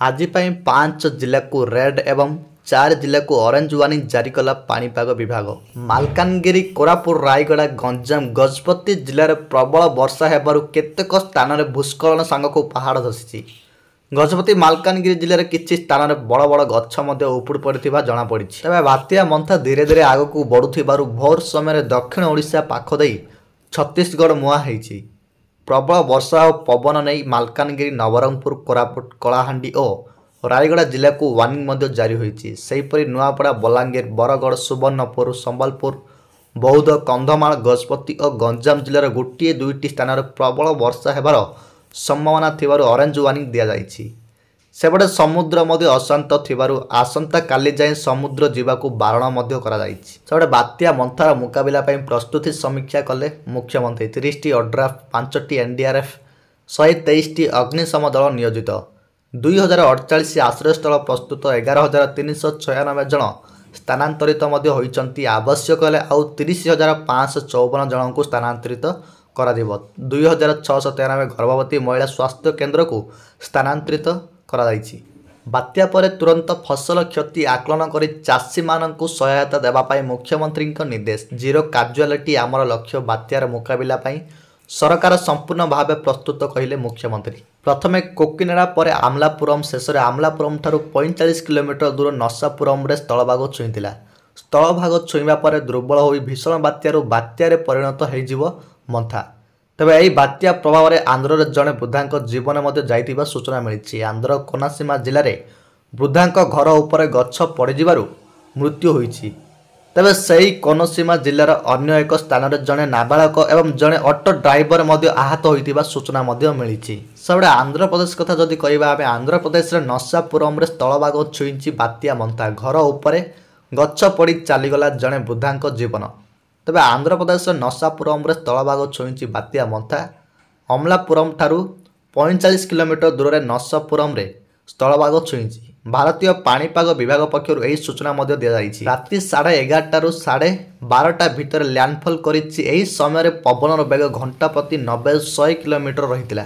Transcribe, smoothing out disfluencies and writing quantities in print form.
आज 5 जिला को रेड एवं 4 जिला को ऑरेंज वार्निंग जारी कला पाणीपाग विभाग। मालकानगिरी, कोरापुट, रायगड़ा, गंजाम, गजपति जिले में प्रबल वर्षा हेबारु केतेक स्थान में भूस्खलन सांगक पहाड़ धसी। गजपति मालकानगिरी जिले में किछि स्थान में बड़ बड़ गछ उपुड़ पड़िथिबा जणा पड़िछि। तबे बात्या मंथा धीरे धीरे आगकू बढ़ुथिबारु भोर समय दक्षिण ओडिशा पाख देई छत्तीसगढ़ मुहां होईछि। प्रबल वर्षा और पवन नहीं मालकानगिरी, नवरंगपुर, कोरापुट, कलाहांडी और रायगड़ा जिला को वार्निंग जारी होईछि। सेहीपरि नुआपड़ा, बलांगीर, बरगड़, सुवर्णपुर, संबलपुर, बौद्ध, कंधमाल, गजपति और गंजाम जिलार गोटे दुईटी स्थान में प्रबल वर्षा हेबार संभावना थिबारु ऑरेंज वार्निंग दिया जाइछि। सेपटे समुद्र अशांत थिबारु आसंता काली जाए समुद्र जीवाकू बारण करा जाइछि। सेपटे बात्या मंथार मुकाबिला पई प्रस्तुति समीक्षा कले मुख्यमंत्री। 30टी ओड्राफ, 5टी एनडीआरएफ, 123टी अग्निशम दल नियोजित, 2048 आश्रयस्थल प्रस्तुत, 11,396 जन स्थानांतरित होइचंती। आवश्यक हेले आउ 30,554 जन को स्थानांतरित करा दिबो। 2,693 गर्भवती महिला स्वास्थ्य केन्द्र को स्थानांतरित करा जाइछि। बात्या परे तुरंत फसल क्षति आकलन करी चाषी माननकु सहायता देबा पाई मुख्यमंत्री निर्देश। जीरो कार्जुअलिटी आमर लक्ष्य। बात्यार मुकाबिला पाई सरकार संपूर्ण भाव प्रस्तुत कहिले मुख्यमंत्री। प्रथमे कोकिनाडा परे आमलापुरम, शेष में आमलापुरम ठारू 45 किलोमीटर दूर नसापुरम रे स्थलभाग छुईला। स्थलभाग छुईबा परे दुर्बल होई भीषण बात्यारे परिणत होइजिवो मंथा। तेबे यही बात्या प्रभाव में आंध्र जड़े वृद्धा जीवन जाइथिबा सूचना मिली। आंध्र कोनासीमा जिले में वृद्धा घर उपर गछ पड़जिबारु मृत्यु होइछि। तेबे सही कोनसीमा जिलार अन्य एक स्थान में जड़े नाबालक एवं जड़े ऑटो ड्राइवर आहत होइथिबा सूचना मिली। सबडे आंध्र प्रदेश कथा जदि कहिबा आमे आंध्र प्रदेश रे नसापुरम रे स्थलभाग छुईछि बात्या मंथा। घर उपरे गछ पड़ी चलीगला जड़े वृद्धा जीवन। तेबे आंध्र प्रदेश नसापुरम रे स्थलभाग छुईछि बात्या मंथा। अमलापुरम ठारू 45 किलोमीटर दूर रे नसापुरम रे स्थलभाग छुईछि। भारतीय पाणीपाग विभाग पक्षरु एही सूचना दिया जाइछि। राति 11:30 रु 12:30 भितर लैंडफॉल करिछि। एही समय रे पवनर वेग घंटा प्रति 90-100 किलोमीटर रहितिला।